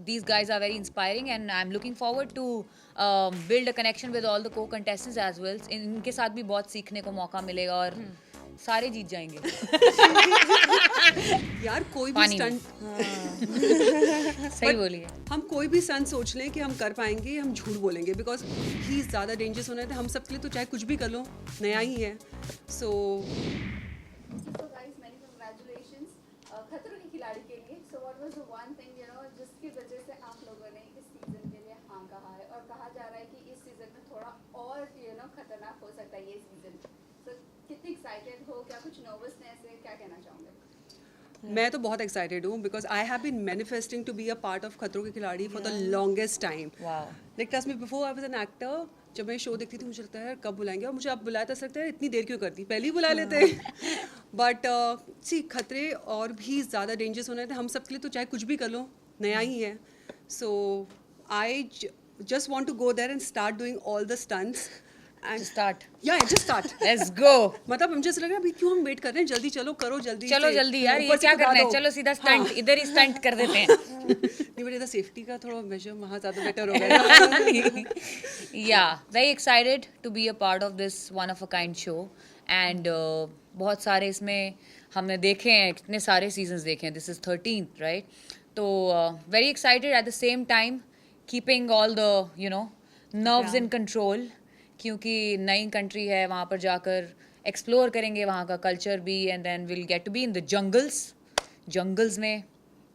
these guys are very inspiring and I'm looking forward to build a connection with all the co-contestants as well. इनके साथ भी बहुत सीखने को मौका मिलेगा और सारे जीत जाएंगे. यार कोई भी पानी में. स्टंट सही बोलिए. हम कोई भी स्टंट सोच लें कि हम कर पाएंगे, हम झूठ बोलेंगे, बिकॉज ही ज़्यादा डेंजरस होना है. हम सब के लिए तो चाहे कुछ भी कर लो, नया ही है. सो So guys, many congratulations खतरों के खिलाड़ी के लिए. So what was the one thing जिसकी वजह से आप लोगों ने इस सीजन के लिए हाँ कहा है, और कहा जा रहा है कि इस सीजन में थोड़ा और खतरनाक हो सकता है ये सीजन. So कितनी एक्साइटेड हो, क्या कुछ नर्वसनेस है, क्या कहना चाहोगे? मैं तो बहुत एक्साइटेड हूँ because I have been manifesting to be a part of खतरों के खिलाड़ी for the longest time. Wow. Like trust me, before I was an actor, जब मैं शो देखती थी मुझे लगता है यार कब बुलाएंगे, और मुझे अब बुलाया तो सकता है इतनी देर क्यों करती, पहले ही बुला लेते. बट सी खतरे और भी ज़्यादा डेंजरस होना है. हम सब के लिए तो चाहे कुछ भी कर लो, नया ही है. So I just want to go there and start doing all the stunts and Just start. yeah, just start. Let's go. मतलब मुझे ऐसा लग रहा है अभी क्यों हम वेट कर रहे हैं, जल्दी चलो, करो जल्दी चलो से. जल्दी यार, ये ऊपर से क्या कूदा करना है, दो. चलो सीधा हाँ. स्टंट, इधर ही स्टंट कर देते हैं. नहीं बट सेफ्टी का थोड़ा मेजर वहाँ ज़्यादा बेटर होगा. Yeah, very excited to be a part of this one of a kind show and बहुत सारे इसमें हमने देखे हैं, कितने सारे सीजन्स देखे हैं. This is 13th, right? तो very excited at the same time keeping all the nerves in control, क्योंकि नई कंट्री है, वहाँ पर जाकर एक्सप्लोर करेंगे वहाँ का कल्चर भी, and then will get to be in the jungles में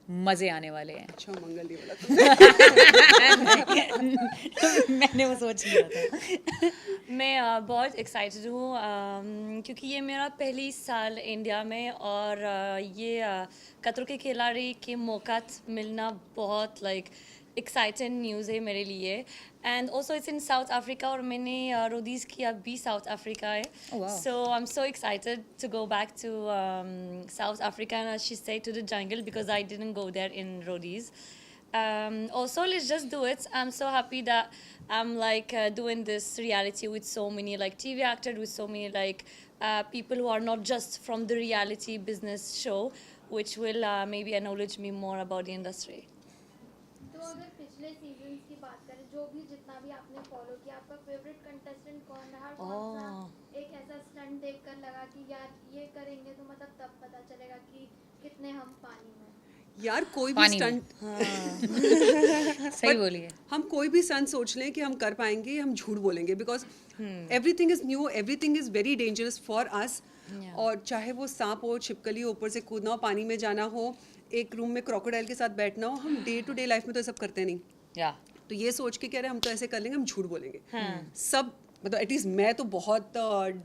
मज़े आने वाले हैं. अच्छा मंगल नहीं बोला मैंने वो सोच लिया था. मैं बहुत एक्साइटेड हूँ क्योंकि ये मेरा पहली साल इंडिया में, और ये खतरों के खिलाड़ी के मौका मिलना बहुत एक्साइटिंग न्यूज़ है मेरे लिए. And also it's in South Africa, और मैंने रोडीज़ किया भी साउथ अफ्रीका है. So I am so excited to go back to South Africa and she say to the jungle because I didn't go there in Roadies. Also, let's just do it. I'm so happy that I'm doing this reality with so many TV actors, with so many people who are not just from the reality business show, which will maybe acknowledge me more about the industry. तो अगर पिछले seasons की बात करें, जो भी जितना भी आपने फॉलो किया, आपका फेवरेट कंटेस्टेंट कौन रहा, कौन सा एक ऐसा स्टंट देखकर लगा कि यार ये करेंगे तो मतलब तब पता चलेगा कि कितने हम पानी में. यार कोई भी पानी में. स्टंट सही बोलिए. हम कोई भी स्टंट सोच लें कि हम कर पाएंगे, हम झूठ बोलेंगे, because everything is new, everything is very dangerous for us. और चाहे वो सांप हो, छिपकली हो, ऊपर से कूदना हो, पानी में जाना हो, एक रूम में क्रोकोडाइल के साथ बैठना हो, हम डे टू डे लाइफ में तो ये सब करते नहीं. या तो ये सोच के कह रहे हैं हम तो ऐसे कर लेंगे, हम झूठ बोलेंगे. सब मतलब एटलीस्ट मैं तो बहुत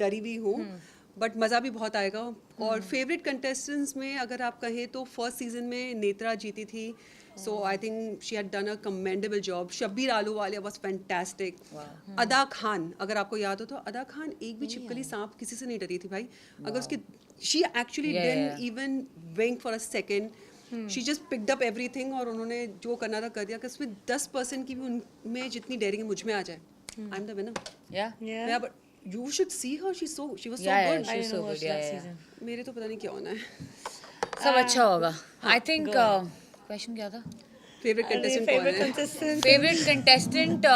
डरी हुई हूँ, बट मज़ा भी बहुत आएगा. और फेवरेट कंटेस्टेंट्स में अगर आप कहें तो फर्स्ट सीजन में नेत्रा जीती थी. So I think she had done a commendable job. Shabbir Ahluwalia was fantastic. Adaa Khan, अगर आपको याद हो तो अदा खान एक भी छिपकली सांप किसी से नहीं डरी थी भाई. अगर उसकी she actually didn't even wink for a second. She just picked up everything, और उन्होंने जो करना था कर दिया. कि उसमें 10% की भी उनमें जितनी डेयरिंग मुझ में आ जाए, आई एम द विनर. या but you should see her, she was so good. she was so good. Yeah. मेरे तो पता नहीं क्या होना है. सब अच्छा होगा. आई थिंक क्वेश्चन क्या था? फेवरेट कंटेस्टेंट कौन है? Favorite contestant,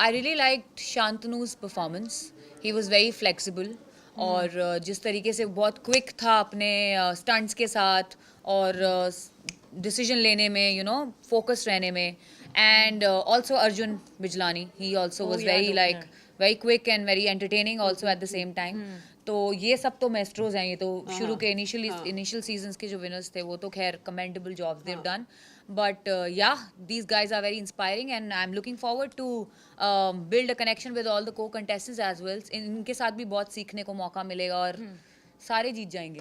I really liked Shantanu's performance. He was very flexible और जिस तरीके से बहुत क्विक था अपने स्टंट्स के साथ और डिसीजन लेने में, फोकस रहने में. And also Arjun Bijlani, he also was very quick and very entertaining also at the same time. तो ये सब तो मेस्ट्रोज हैं. ये तो शुरू के इनिशियल सीजन्स के जो विनर्स थे वो तो खैर commendable jobs they've done. But yeah, these guys are very inspiring and I'm looking forward to build a connection with all the co-contestants as well. इनके साथ भी बहुत सीखने को मौका मिलेगा और सारे जीत जाएंगे.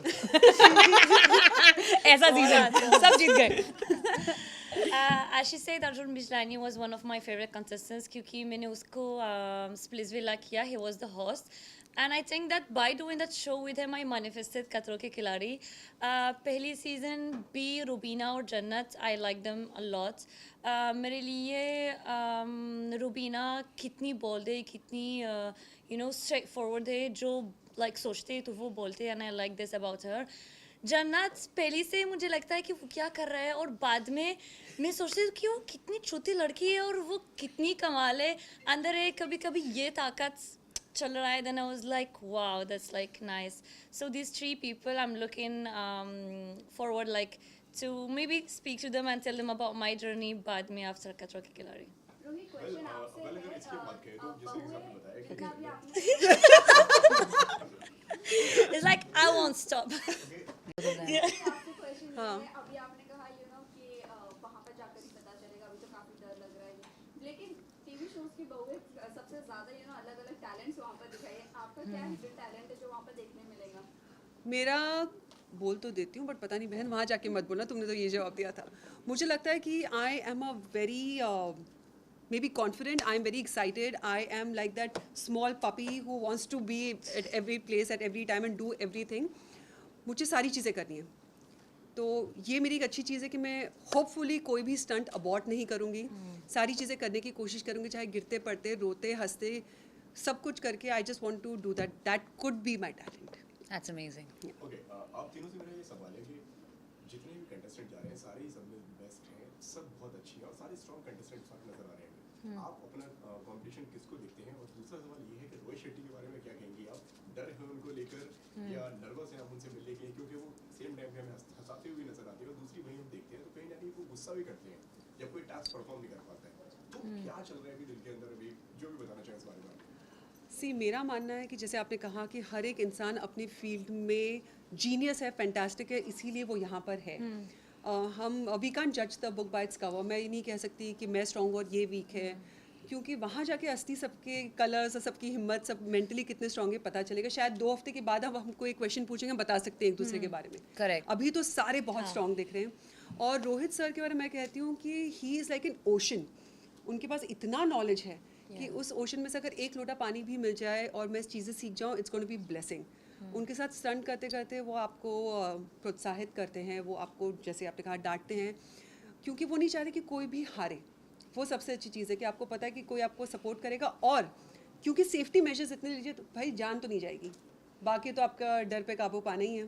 ऐसा सीजन सब जीत गए. As she said, Arjun Bijlani was one of my favorite contestants क्योंकि मैंने उसको Splitsvilla किया. He was the host. And I think that by doing that show with him, I manifested खतरों के खिलाड़ी. पहली सीजन भी रुबीना और जन्नत, I like them a lot. मेरे लिए रुबीना कितनी बोल्ड है, कितनी straight forward है, जो सोचते हैं तो वो बोलते हैं, and I like this about her. जन्नत पहले से मुझे लगता है कि वो क्या कर रहा है, और बाद में मैं सोचती हूँ कि वो कितनी छोटी लड़की है और वो कितनी कमाल है, अंदर है कभी कभी ये ताकत चल रहा है. Then I was like, wow, that's like nice. So these three people, I'm looking forward like to maybe speak to them and tell them about my journey बाद में after खतरों के खिलाड़ी. रोहित क्वेश्चन आपसे अगर इसके बात करें तो जैसे कि आपने बताया कि जितना भी आपने It's like I won't stop. आपसे क्वेश्चन ये है, अभी आपने कहा यू नो कि वहाँ पर जाकर ही पता चलेगा, अभी तो काफी डर लग रहा है, लेकिन टीवी शोज की बहुएं सबसे ज्यादा यू नो अलग अलग टैलेंट्स वहाँ पर दिखाई है. आपका क्या हिडन टैलेंट है जो वहाँ पर देखने मिलेगा? मेरा बोल तो देती हूँ बट पता नहीं बहन वहाँ जाके मत बोलना, तुमने तो ये जवाब दिया था. मुझे लगता है कि I am a very maybe confident, I am very excited, I am like that small puppy who wants to be at every place at every time and do everything. मुझे सारी चीज़ें करनी हैं, तो ये मेरी एक अच्छी चीज़ है कि मैं होपफुली कोई भी स्टंट अबॉर्ट नहीं करूँगी. सारी चीज़ें करने की कोशिश करूँगी, चाहे गिरते पड़ते रोते हंसते सब कुछ करके. I just want to do that, that could be my talent. That's amazing. Okay आप तीनों से मेरा ये सवाल है कि जितने भी कंटेस्टेंट जा रहे हैं सारे ही सब में बेस्ट हैं, सब बहुत अच्छी हैं और सारे स्ट्रॉन्ग कंटेस्टेंट साथ नजर आ रहे हैं. आप अपना कंपटीशन किसको देखते हैं? और दूसरा सवाल ये है कि रोहित शेट्टी के बारे में क्या कहेंगी आप? डर है उनको लेकर या नर्वस हैं आप उनसे मिलने के लिए, क्योंकि वो सेम टाइम पे हमें हंसाते हुए नजर आते हैं और दूसरी वहीं हम देखते हैं तो कहीं ना कहीं वो गुस्सा भी करते हैं जब कोई टास्क परफॉर्म नहीं कर पाता है. तो क्या चल रहा है अभी दिल के अंदर, अभी जो भी बताना चाहें इस बारे में? सी मेरा मानना है कि जैसे आपने कहा कि हर एक इंसान अपनी फील्ड में जीनियस है, फैंटास्टिक है, इसीलिए वो यहाँ पर है. हम वी कांट जज the book by its cover. मैं ये नहीं कह सकती कि मैं स्ट्रॉन्ग और ये वीक है, क्योंकि वहाँ जाके असली सबके कलर्स और सबकी हिम्मत, सब मेंटली कितने स्ट्रॉन्ग है पता चलेगा. शायद 2 हफ्ते के बाद हम हमको एक क्वेश्चन पूछेंगे, बता सकते हैं एक दूसरे के बारे में. Correct. अभी तो सारे बहुत स्ट्रॉन्ग दिख रहे हैं. और रोहित सर के बारे में मैं कहती हूँ कि he is like an ocean. उनके पास इतना नॉलेज है कि उस ओशन में से अगर एक लोटा पानी भी मिल जाए और मैं चीज़ें सीख जाऊँ, it's going to be blessing. उनके साथ स्टंट करते करते वो आपको प्रोत्साहित करते हैं, वो आपको जैसे आपने कहा डांटते हैं, क्योंकि वो नहीं चाहते कि कोई भी हारे. वो सबसे अच्छी चीज़ है कि आपको पता है कि कोई आपको सपोर्ट करेगा. और क्योंकि सेफ्टी मेजर्स इतने लीजिए तो भाई जान तो नहीं जाएगी, बाकी तो आपका डर पे काबू पाना ही है.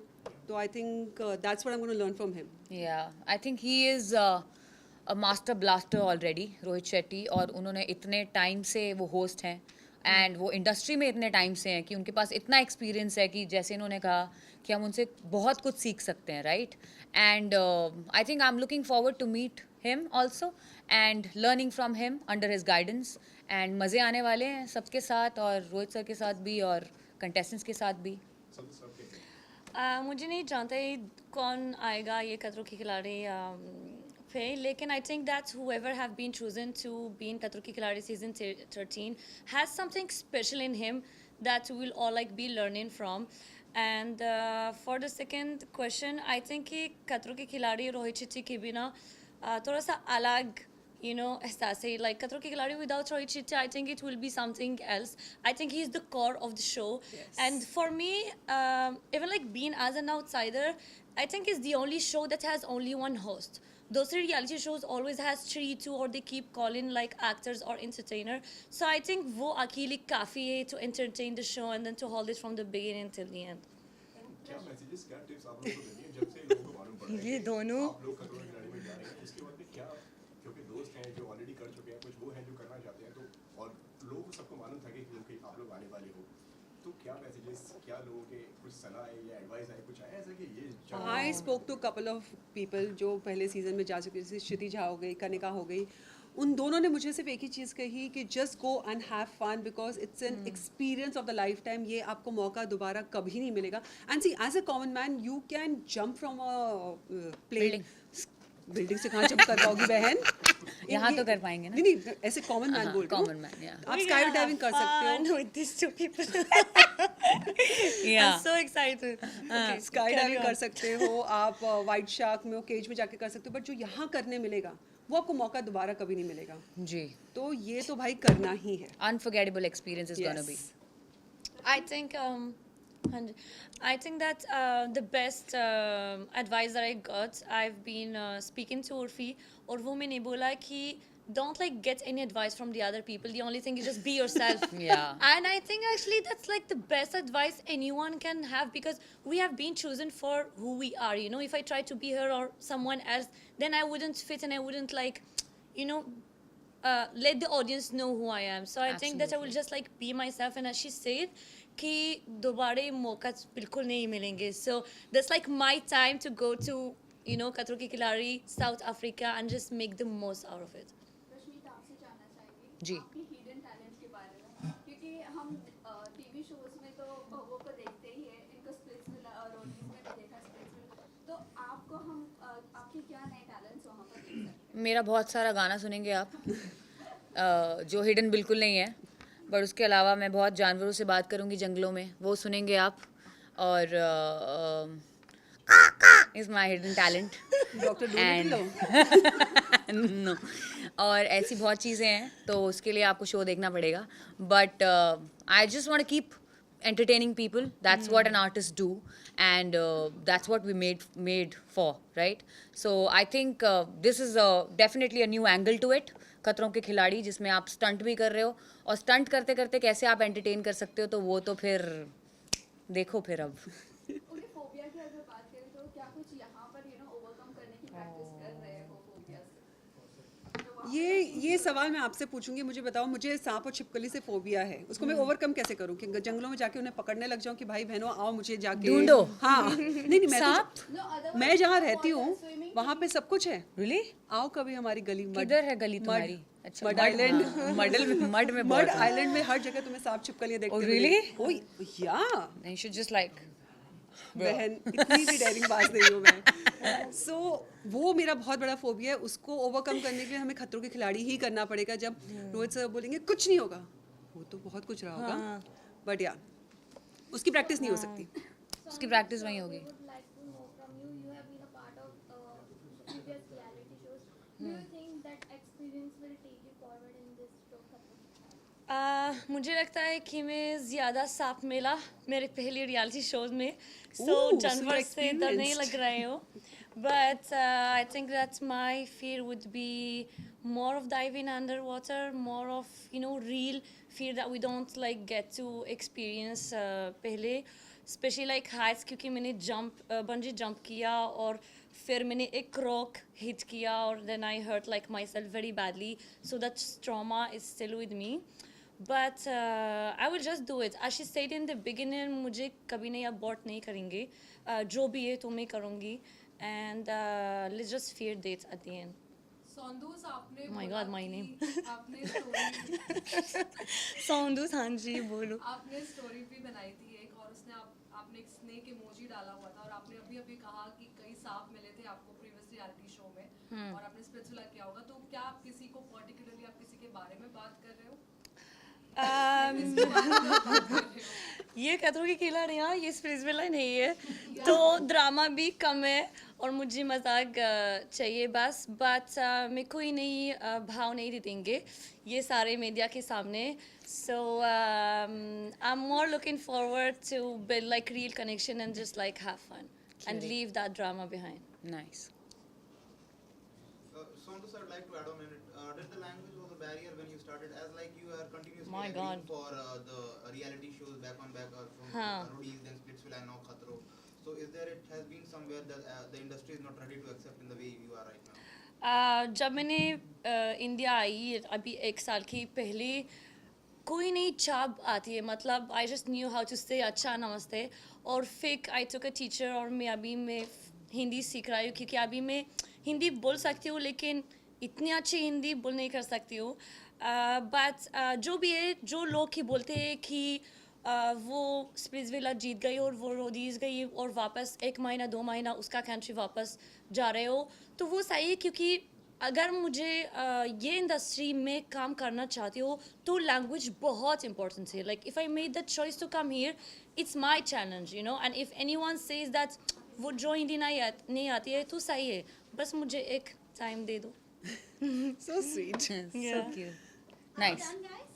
तो I think that's what I am gonna learn from him. Yeah, I think he is a master blaster already, Rohit Shetty. और उन्होंने इतने टाइम से वो होस्ट हैं एंड वो इंडस्ट्री में इतने टाइम से हैं कि उनके पास इतना एक्सपीरियंस है कि जैसे इन्होंने कहा कि हम उनसे बहुत कुछ सीख सकते हैं, right. And I think I am looking forward to meet him also and learning from him under his guidance. And मज़े आने वाले हैं सबके साथ, और रोहित सर के साथ भी और कंटेस्टेंट्स के साथ भी. मुझे नहीं जानता ये कौन आएगा ये खतरों के खिलाड़ी पे, लेकिन I think that's whoever have been chosen to be in खतरों के खिलाड़ी season 13 has something special in him that we will all like be learning from. And for the second question, I think कि खतरों के खिलाड़ी रोहित शेट्टी के बिना थोड़ा सा अलग एहसास है. Like खतरों के खिलाड़ी without Rohit Shetty, I think it will be something else. I think he is the core of the show. Yes. And for me, even like being as an outsider, I think it's the only show that has only one host. Those reality shows always has 3, 2, or they keep calling like actors or entertainer. So I think वो अकेले काफ़ी है to entertain the show and then to hold it from the beginning till the end. क्या messages, क्या tips आप लोगों को देनी है जब से लोगों को मालूम पड़ा है ये कि दोनों आप लोग खतरों के खिलाड़ी में जा रहे हैं, उसके बाद में क्या, क्योंकि दोस्त हैं जो ऑलरेडी कर चुके हैं, कुछ वो हैं जो करना चाहते हैं, तो और लोगों को सबको मालूम था कि क्योंकि आप लोग आने वाले हो, तो क्या मैसेजेस, क्या लोगों के कुछ सलाह है या एडवाइस है, कुछ आया ऐसा कि ये I spoke to couple of people जो पहले सीजन में जा चुके, जैसे क्षिति झा हो गई, कनिका हो गई. उन दोनों ने मुझे सिर्फ एक ही चीज़ कही कि just go and have fun because it's an experience of the life time. ये आपको मौका दोबारा कभी नहीं मिलेगा. And see as a common man you can jump from a plane. Building से कहाँ जंप कर पाओगी बहन? यहाँ तो कर पाएंगे ना. नहीं नहीं, ऐसे कॉमन मैन बोल रही हूँ. Common man, yeah. आप स्काई डाइविंग कर सकते हो. with these two people. Yeah. I'm so excited. Okay, sky carry diving on. कर सकते हो आप, वाइट शार्क में केज में जाके कर सकते हो. बट जो यहाँ करने मिलेगा वो आपको मौका दोबारा कभी नहीं मिलेगा. जी. तो ये तो भाई करना ही है. Unforgettable experience is gonna be. Yes. I think I think that the best advice that I got, I've been speaking to Urfi, और वो मैंने बोला कि don't like get any advice from the other people. The only thing is just be yourself. Yeah. And I think actually that's like the best advice anyone can have, because we have been chosen for who we are. You know, if I try to be her or someone else, then I wouldn't fit and I wouldn't like, you know, let the audience know who I am. So I think that I will just like be myself. And as she said, कि दोबारे मौका बिल्कुल नहीं मिलेंगे. So that's like my time to go to, you know, खतरों के खिलाड़ी, South Africa, and just make the most out of it. Rashmita, आपसे जानना चाहेंगे जी। आपकी हिडन टैलेंट के बारे में, क्योंकि हम टीवी शोज में तो बहुओं को देखते ही है, इनको स्प्लिट्स में रोटीज में भी देखा, स्प्लिट्स में, तो आपको हम आपके क्या नए टैलेंट्स वहाँ पर देख सकते हैं? मेरा बहुत सारा गाना सुनेंगे आप, जो हिडन बिल्कुल नहीं है, बट उसके अलावा मैं बहुत जानवरों से बात करूँगी जंगलों में, वो सुनेंगे आप. और is my hidden talent. Doctor And- Dolittle no. और ऐसी बहुत चीज़ें हैं, तो उसके लिए आपको शो देखना पड़ेगा. But I just want to keep entertaining people. That's what an artist do, and that's what we made for, right? So I think this is definitely a new angle to it. खतरों के खिलाड़ी, जिसमें आप stunt भी कर रहे हो, और स्टंट करते करते कैसे आप एंटरटेन कर सकते हो, तो वो तो फिर देखो फिर अब. उनके फोबिया की अगर बात करें तो क्या कुछ यहाँ पर ओवरकम करने की प्रैक्टिस कर रहे हैं वो फोबिया से? ये सवाल मैं आपसे पूछूंगी. मुझे बताओ, मुझे सांप और छिपकली से फोबिया है, उसको मैं ओवरकम कैसे करूं? कि जंगलों में जाके उन्हें पकड़ने लग जाऊं कि भाई बहनों आओ मुझे जाके ढूंढो. हाँ, नहीं मैं सांप? No, otherwise मैं जहाँ water, रहती हूँ swimming वहाँ पे सब कुछ है. Really? आओ कभी हमारी गली किधर है गली तुम्हारी? अच्छा, मड आइलैंड. मड में मड बहुत है. आइलैंड में हर जगह तुम्हें सांप छिपकलियां देखते Oh, मिलेंगी. really? ओह या, You should just like बहन इतनी भी डेयरिंग बाज नहीं हूँ मैं. सो वो मेरा बहुत बड़ा फोबिया है. उसको ओवरकम करने के लिए हमें खतरों के खिलाड़ी ही करना पड़ेगा. जब रोहित सर बोलेंगे कुछ नहीं होगा, वो तो बहुत कुछ रहा होगा, बट या उसकी प्रैक्टिस नहीं हो सकती. उसकी प्रैक्टिस वहीं होगी. would like to know from you. You have been a part of previous reality shows. Do you think that experience will take you forward in this show? मुझे लगता है कि मैं ज़्यादा सांप मिला मेरे पहले रियलिटी शोज में, Ooh, so so जानवर you're से डर नहीं experienced. लग रहे हो. But I think that my fear would be more of diving underwater, more of, you know, real fear that we don't like get to experience पहले, especially like heights, क्योंकि मैंने bungee jump किया और फिर मैंने एक rock hit किया और then I hurt like myself very badly, so that trauma is still with me. But I will just do it. As she said in the beginning, मुझे कभी नहीं abort नहीं करेंगे, जो भी है तो मैं करूँगी, and let's just fear dates at the end. सौंदूस आपने Oh my बोला God, my कि name. आपने स्टोरी सौंदूस, हाँ जी बोलो. आपने स्टोरी भी बनाई थी एक, और उसने आपने एक स्नेक इमोजी डाला हुआ था, और आपने अभी अभी कहा कि कई सांप मिले थे आपको प्रीवियस रियलिटी शो में, और आपने स्पिरिचुअल किया होगा, तो क्या आप किसी को पर्टिकुलरली आप किसी के बारे में बात कर रहे हो? ये खतरों के खिलाड़ी, हाँ, ये स्पिरिचुअल नहीं है, तो ड्रामा भी कम है और मुझे मजाक चाहिए बस. बट मैं कोई नहीं भाव नहीं देंगे ये सारे मीडिया के सामने. So I am more looking forward to build like real connection and just like have fun and leave that drama behind. Nice. Sondus, I would like to add on it. Did the language was a barrier when you started, as like you are continuously My agreeing God. for the reality shows back on back, from Haan. Roadies, then Splitsville, and now Khatro. So is there, it has been somewhere that the industry is not ready to accept in the way you are right now? जब मैंने India I अभी 1 साल की पहले, कोई नहीं चाप आती है, मतलब I just knew how to say अच्छा नमस्ते, और फिर आई टुक अ टीचर, और मैं हिंदी सीख रही हूँ, क्योंकि अभी मैं हिंदी बोल सकती हूँ लेकिन इतनी अच्छी हिंदी बोल नहीं कर सकती हूँ. बट जो भी है, जो लोग ही बोलते हैं कि वो स्प्लिट्सविला जीत गई और वो रोडीज गई और वापस 1 महीना 2 महीना उसका कंट्री वापस जा रहे हो, तो वो सही है, क्योंकि अगर मुझे ये इंडस्ट्री में काम करना चाहती हो तो लैंग्वेज बहुत इंपॉर्टेंट है. Like if I made the choice to come here, it's my challenge, you know. And if anyone says that वो जो हिंदी नहीं आती है तो सही है, बस मुझे एक टाइम दे दो. So sweet. So cute. Nice. Done, guys?